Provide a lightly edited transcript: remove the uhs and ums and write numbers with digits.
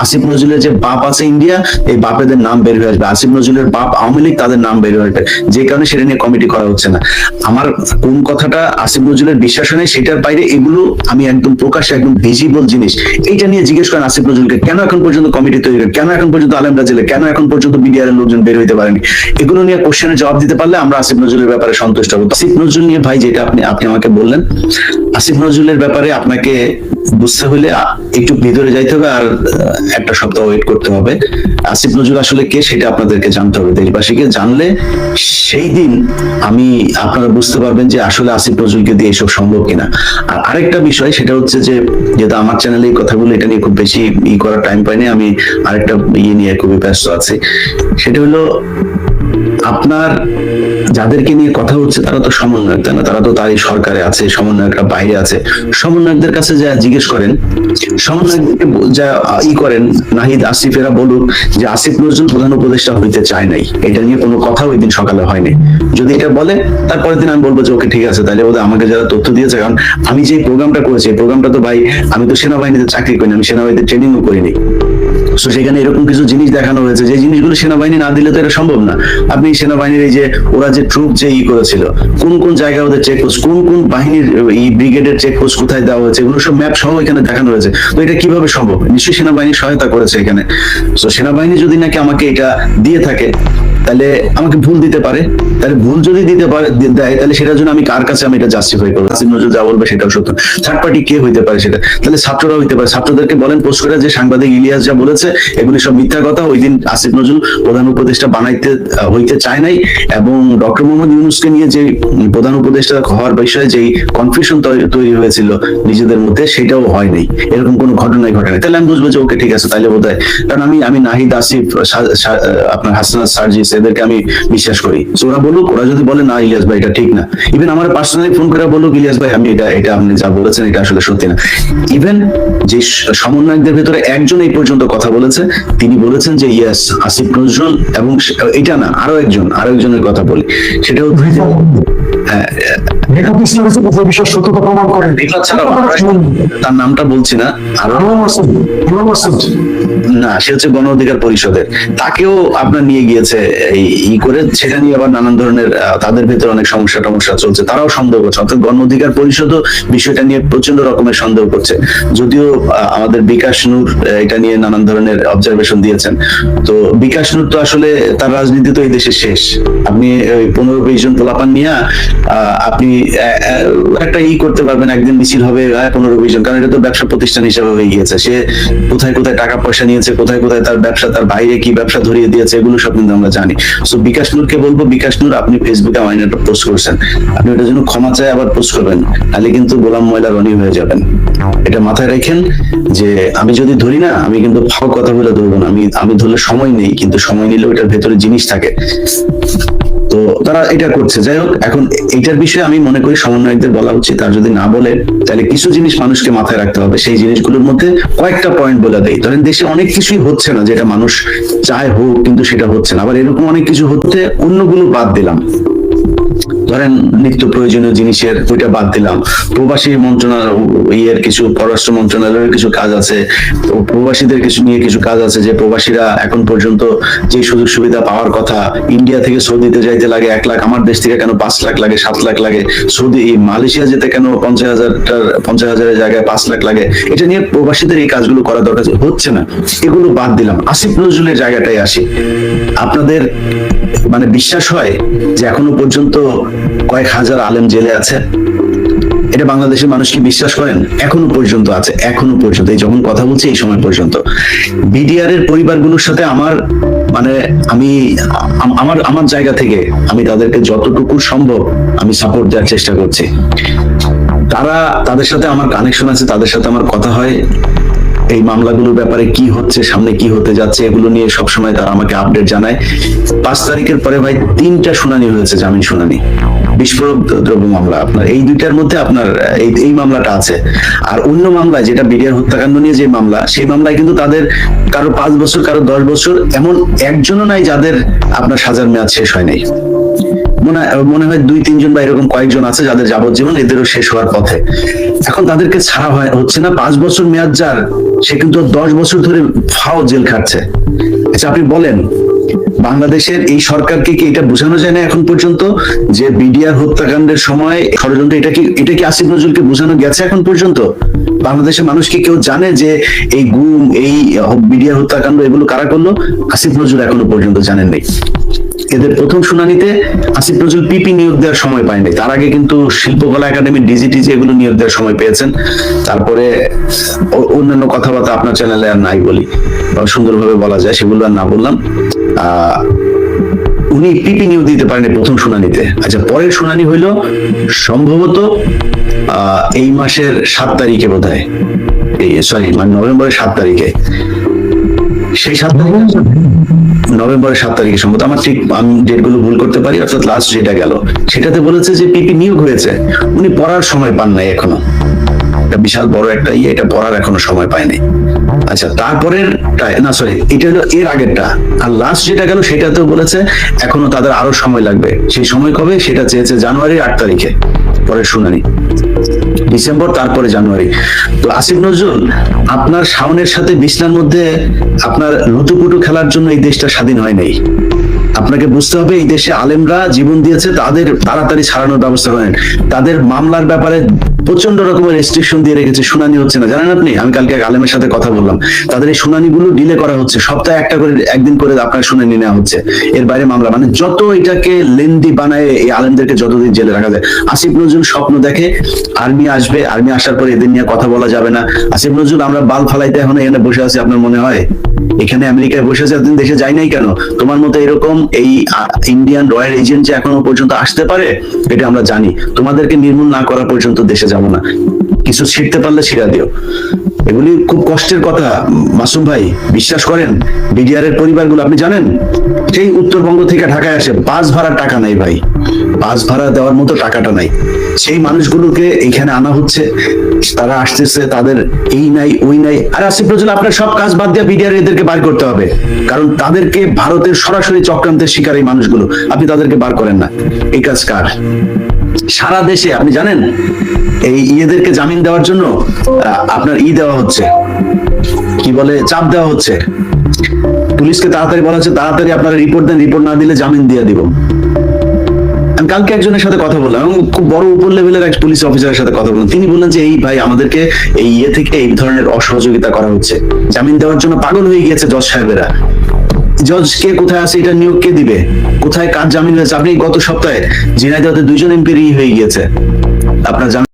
আসিফ নজরুলের যে বাপ আছে ইন্ডিয়া, এই বাপেদের নাম বের হয়ে আসবে। আসিফ নজরুলের বাপ আওয়ামী লীগ, তাদের নাম বের হয়ে আসবে। যে কারণে সেটা নিয়ে কমিটি করা হচ্ছে না। আমার কোন কথাটা আসিফ নজরুলের বিশ্বাস নেই সেটার বাইরে এগুলো আমি একদম প্রকাশ্যে একদম ভিজিবল জিনিস, এইটা নিয়ে জিজ্ঞেস করেন আসিফ নজরুলকে, কেন এখন পর্যন্ত কমিটি তৈরি করেন, কেন এখন পর্যন্ত আলেমরা জেলে, কেন এখন পর্যন্ত বিডিআর এর লোকজন বের হইতে পারেনি। এগুলো নিয়ে কোশ্চেনের জবাব দিতে পারলে আমরা আসিফ নজরুলের ব্যাপারে সন্তুষ্ট হবো। আসিফ নজরুল নিয়ে ভাই যেটা আপনি আপনি আমাকে বললেন, আসিফ নজরুলের ব্যাপারে আপনাকে বুঝতে হলে একটু ভিতরে যাইতে হবে, আর একটা সপ্তাহ ওয়েট করতে হবে। আসিফ নজরুল আসলে কে সেটা আপনাদেরকে জানতে হবে। দেশবাসীকে জানলে সেই দিন আপনারা বুঝতে পারবেন যে আসলে আসিফ নজরুলকে দিয়ে এসব সম্ভব কিনা। আর আরেকটা বিষয় সেটা হচ্ছে যে, যেহেতু আমার চ্যানেলে এই কথাগুলো এটা নিয়ে খুব বেশি করার টাইম পাইনি, আমি আরেকটা নিয়ে খুবই ব্যস্ত আছি। সেটা হলো, আপনার যাদেরকে নিয়ে কথা হচ্ছে তারা তো সমন্বয়ক, তাই না? তারা তো তারই সরকারে আছে, সমন্বয়করা বাইরে আছে। সমন্বয়কদের কাছে যা জিজ্ঞেস করেন, সমন্বয়কদেরকে যা করেন, নাহিদ আসিফেরা বলুক যে আসিফ নজরুল প্রধান উপদেষ্টা হইতে চায় নাই, এটা নিয়ে কোনো কথা ওই দিন সকালে হয়নি। যদি এটা বলে, তারপরের দিন আমি বলবো যে ওকে ঠিক আছে, তাহলে ওদের আমাকে যারা তথ্য দিয়েছে, কারণ আমি যে প্রোগ্রামটা করেছি, এই প্রোগ্রামটা তো ভাই আমি তো সেনাবাহিনীতে চাকরি করিনি, আমি সেনাবাহিনীতে ট্রেনিংও করিনি। তো সেখানে এরকম কিছু জিনিস দেখানো হয়েছে, যে জিনিসগুলো সেনাবাহিনী না দিলে তো এটা সম্ভব না। আপনি সেনাবাহিনীর এই যে ওরা যে ট্রুপ যে করেছিল, কোন কোন জায়গায় ওদের চেকপোস্ট, কোন কোন বাহিনীর ব্রিগেডের চেকপোস্ট কোথায় দেওয়া হয়েছে, এগুলো সব ম্যাপ সহ এখানে দেখানো হয়েছে। তো এটা কিভাবে সম্ভব? নিশ্চয়ই সেনাবাহিনী সহায়তা করেছে এখানে। তো সেনাবাহিনী যদি নাকি আমাকে এটা দিয়ে থাকে, তাহলে আমাকে ভুল দিতে পারে। তাহলে ভুল যদি দেয়, তাহলে সেটার জন্য আমি কার কাছে আমি এটা জাস্টিফাই করবো? আসিফ নজরুল যা বলবে সেটাও সত্য। থার্ড পার্টি কে হইতে পারে সেটা? তাহলে ছাত্ররা হইতে পারে। ছাত্রদেরকে বলেন পোস্ট করে যে সাংবাদিক ইলিয়াস যা বলেছে এগুলি সব মিথ্যা কথা। ওই দিন আসিফ নজরুল প্রধান উপদেষ্টা হইতে চায় নাই, এবং ডক্টর মোহাম্মদ ইউনূসকে নিয়ে যে প্রধান উপদেষ্টা হওয়ার বিষয়ে যে কনফিউশন তৈরি হয়েছিল নিজেদের মধ্যে, সেটাও হয় নাই। এরকম কোনো ঘটনাই ঘটে নাই। তাহলে আমি বুঝবো যে ওকে ঠিক আছে, তাহলে বোধ হয়। কারণ আমি নাহিদ আসিফ, আপনার হাসানাত সার্জিস, এদেরকে আমি বিশ্বাস করি। ওরা বলুক, ওরা যদি বলে না ইলিয়াস ভাই এটা ঠিক না, ইভেন আমার পার্সোনালি ফোন করে বলুক ইলিয়াস ভাই আমি এটা আপনি যা বলেছেন এটা আসলে সত্যি না। ইভেন যে সমন্বয়কদের ভেতরে একজন এই পর্যন্ত কথা বলেছে, তিনি বলেছেন যে ইয়েস আসিফ নজরুল, এবং এটা না আরো একজনের কথা বলি, সেটা হচ্ছে তার নামটা বলছি না, না সে হচ্ছে গণ অধিকার পরিষদের, তাকেও আপনার নিয়ে গিয়েছে করে, সেটা নিয়ে আবার নানান ধরনের তাদের ভেতরে অনেক সমস্যা চলছে, তারাও সন্দেহ করছে। অর্থাৎ গণ অধিকার পরিষদও বিষয়টা নিয়ে প্রচন্ড রকমের সন্দেহ করছে। যদিও আমাদের বিকাশ নূর এটা নিয়ে নানান ধরনের অবজারভেশন দিয়েছেন। তো বিকাশ নূর তো আসলে তার রাজনীতি তো এই দেশে শেষ। আপনি ওই 15-20 জন পোলাপান নিয়ে আপনি একটা করতে পারবেন, একদিন মিছিল হবে 15-20 জন, কারণ এটা তো ব্যবসা প্রতিষ্ঠান হিসেবে হয়ে গিয়েছে। সে কোথায় কোথায় টাকা পয়সা নিয়েছে, কোথায় কোথায় তার ব্যবসা, তার বাইরে কি ব্যবসা ধরিয়ে দিয়েছে, এগুলো সব কিন্তু আমরা জানি। সো বিকাশ নূরকে বলবো, বিকাশ নূর আপনি ফেসবুকে আমার একটা পোস্ট করছেন, আপনি ওটার জন্য ক্ষমা চাই আবার পোস্ট করবেন, তাহলে কিন্তু গোলাম ময়লা রনি হয়ে যাবেন। এটা মাথায় রাখেন যে আমি যদি ধরি না, আমি কিন্তু ফাও কথা বলে ধরবো না। আমি ধরলে সময় নেই, কিন্তু সময় নিলে ওটার ভেতরে জিনিস থাকে। তো তারা এটা করছে। যাই হোক, এখন এইটার বিষয়ে আমি মনে করি সমন্বয়কদের বলা উচিত। আর যদি না বলে, তাহলে কিছু জিনিস মানুষকে মাথায় রাখতে হবে। সেই জিনিসগুলোর মধ্যে কয়েকটা পয়েন্ট বলে দেয়। ধরেন দেশে অনেক কিছুই হচ্ছে না যেটা মানুষ চায় হোক, কিন্তু সেটা হচ্ছে না। আবার এরকম অনেক কিছু হচ্ছে, অন্যগুলো বাদ দিলাম। ধরেন নিত্য প্রয়োজনীয় জিনিসের ওইটা বাদ দিলাম। প্রবাসী মন্ত্রণালয়ের কিছু, পররাষ্ট্র মন্ত্রণালয়ের কিছু কাজ আছে, প্রবাসীদের কিছু নিয়ে কিছু কাজ আছে, যে প্রবাসীরা এখন পর্যন্ত যে সুযোগ সুবিধা পাওয়ার কথা, ইন্ডিয়া থেকে সৌদিতে যাইতে লাগে 1 লাখ, আমার দেশ থেকে কেন 5 লাখ লাগে, 7 লাখ লাগে, মালয়েশিয়া যেতে কেন 50,000-এর জায়গায় 5 লাখ লাগে। এটা নিয়ে প্রবাসীদের এই কাজগুলো করা দরকার, হচ্ছে না, এগুলো বাদ দিলাম। আসিফ নজরুলের জায়গাটাই আসি। আপনাদের মানে বিশ্বাস হয় যে এখনো পর্যন্ত কয়েক হাজার আলেম জেলে আছে? এটা বাংলাদেশের মানুষ কি বিশ্বাস করেন? এখনো পর্যন্ত আছে, এখনো পর্যন্ত, এই যখন কথা বলছি এই সময় পর্যন্ত। বিডিআর এর পরিবারগুলোর সাথে আমার মানে আমার জায়গা থেকে আমি তাদেরকে যতটুকু সম্ভব আমি সাপোর্ট দেওয়ার চেষ্টা করছি। তাদের সাথে আমার কানেকশন আছে, তাদের সাথে আমার কথা হয়। এই মামলাগুলোর ব্যাপারে কি হচ্ছে, সামনে কি হতে যাচ্ছে, এগুলো নিয়ে সবসময় তারা আমাকে আপডেট জানায়। 5 তারিখের পরে ভাই 3টা শুনানি হয়েছে, জামিন শুনানি। বিস্ফোরক দ্রব্য মামলা, আপনার এই দুইটার মধ্যে আপনার এই মামলাটা আছে। আর অন্য মামলায়, যেটা বিডিআর হত্যাকাণ্ড নিয়ে যে মামলা, সেই মামলায় কিন্তু তাদের কারো 5 বছর, কারো 10 বছর, এমন একজনও নাই যাদের আপনার সাজার মেয়াদ শেষ হয় নাই। মনে হয় 2-3 জন বা এরকম কয়েকজন আছে যাদের যাবজ্জীবন এদেরও শেষ হওয়ার পথে। এখন তাদেরকে ছাড়া হচ্ছে না, 5 বছর মেয়াদ যার, সে কিন্তু 10 বছর ধরে ফাও জেল খাটছে। আচ্ছা আপনি বলেন, বাংলাদেশের এই সরকারকে কি এটা বোঝানো যায় না এখন পর্যন্ত যে বিডিআর হত্যাকাণ্ডের সময় ষড়যন্ত্র, এটা কি আসিফ নজরুলকে বোঝানো গেছে এখন পর্যন্ত? বাংলাদেশের মানুষ কি কেউ জানে যে এই গুম, এই বিডিআর হত্যাকাণ্ড এগুলো কারা করলো? আসিফ নজরুল এখনো পর্যন্ত জানেন নাই। এদের প্রথম শুনানিতে আসিফ নজরুল পিপি নিয়োগ দেওয়ার সময় পায়নি, তার আগে কিন্তু শিল্পকলা একাডেমি, ডিজিটিজি এগুলো নিয়োগ দেওয়ার সময় পেয়েছেন। তারপরে অন্যান্য কথাবার্তা আপনার চ্যানেলে আর নাই বলি, সুন্দরভাবে বলা যায়, সেগুলো আর না বললাম। উনি পিপি নিয়োগ দিতে পারেনি প্রথম শুনানিতে। আচ্ছা, পরের শুনানি হইল সম্ভবত এই মাসের 7 তারিখে বোধহয়, মানে নভেম্বরের 7 তারিখে। সেই 7 তারিখে, নভেম্বরের 7 তারিখে সম্ভবত, আমার ঠিক আমি ডেটগুলো ভুল করতে পারি, অর্থাৎ লাস্ট যেটা গেল সেটাতে বলেছে যে পিপি নিয়োগ হয়েছে। উনি পড়ার সময় পান নাই এখনো, এটা বিশাল বড় একটা এটা পড়ার এখনো সময় পায়নি। আচ্ছা, তারপরের না সরি, এটা হলো এর আগেরটা। আর লাস্ট যেটা গেল সেটাতেও বলেছে এখনো তাদের আরো সময় লাগবে। সেই সময় কবে? সেটা চেয়েছে জানুয়ারির 8 তারিখে পরের শুনানি, ডিসেম্বর, তারপরে জানুয়ারি। তো আসিফ নজরুল, আপনার শাওনের সাথে বিছনার মধ্যে আপনার লুটুপুটু খেলার জন্য এই দেশটা স্বাধীন হয় নাই। আপনাকে বুঝতে হবে এই দেশে আলেমরা জীবন দিয়েছে, তাদের তাড়াতাড়ি ছাড়ানোর ব্যবস্থা করেন। তাদের মামলার ব্যাপারে প্রচন্ড রকমের রেস্ট্রিকশন দিয়ে রেখেছে, শুনানি হচ্ছে না, জানেন আপনি? আমি কালকে এক আলেমের সাথে কথা বললাম, তাদের এই শুনানিগুলো ডিলে করা হচ্ছে, সপ্তাহে একটা করে, একদিন করে আপনার শুনানি নেওয়া হচ্ছে, এর বাইরে মামলা, মানে যত এটাকে লেন্দি বানায় এই আলেমদেরকে যতদিন জেলে রাখা যায়। আসিফ নজরুল স্বপ্ন দেখে আর্মি আসবে, আর্মি আসার পরে এদের নিয়ে কথা বলা যাবে না। আসিফ নজরুল, আমরা বাল ফালাইতে এখন এখানে বসে আছি, আপনার মনে হয় এখানে আমেরিকায় বসে আছে, এতদিন দেশে যাই নাই কেন? তোমার মতো এরকম এই ইন্ডিয়ান রয়্যাল এজেন্ট যে এখনো পর্যন্ত আসতে পারে, এটা আমরা জানি। তোমাদেরকে নির্মূল না করা পর্যন্ত দেশে যাবো না। কিছু ছিঁড়তে পারলে ছিঁড়া দিও। এগুলি খুব কষ্টের কথা মাসুম ভাই, বিশ্বাস করেন। বিডিআর এর পরিবারগুলো আপনি জানেন, সেই উত্তরবঙ্গ থেকে ঢাকায় আসে, বাস ভাড়ার টাকা নাই ভাই, বাস ভাড়া দেওয়ার মতো টাকাটা নাই। সেই মানুষগুলোকে এখানে আনা হচ্ছে, তারা আসতেছে, তাদের এই নাই ওই নাই। আর আসিফ নজরুল, আপনার সব কাজ বাদ দিয়ে বিডিআর এদেরকে বার করতে হবে, কারণ তাদেরকে ভারতের সরাসরি চক্রান্তের শিকার এই মানুষগুলো, আপনি তাদেরকে বার করেন না। এই কাজ কার? সারা দেশে আপনি জানেন এই ইয়েদেরকে জামিন দেওয়ার জন্য আপনার দেওয়া হচ্ছে, কি বলে, চাপ দেওয়া হচ্ছে। পুলিশকে তাড়াতাড়ি বলা হচ্ছে, তাড়াতাড়ি আপনারা রিপোর্ট দেন, রিপোর্ট না দিলে জামিন দিয়ে দিব। আমি কালকে একজনের সাথে কথা বললাম, এবং খুব বড় উপর লেভেলের এক পুলিশ অফিসারের সাথে কথা বললাম। তিনি বললেন যে এই ভাই, আমাদেরকে এই থেকে এই ধরনের অসহযোগিতা করা হচ্ছে, জামিন দেওয়ার জন্য পাগল হয়ে গিয়েছে জজ সাহেবেরা। জজ কে কোথায় আছে, এটা নিয়োগ কে দিবে, কোথায় কার জামিন হয়েছে? আপনি গত সপ্তাহে ঝিনাইদহে 2 জন এমপি হয়ে গিয়েছে, আপনার জামিন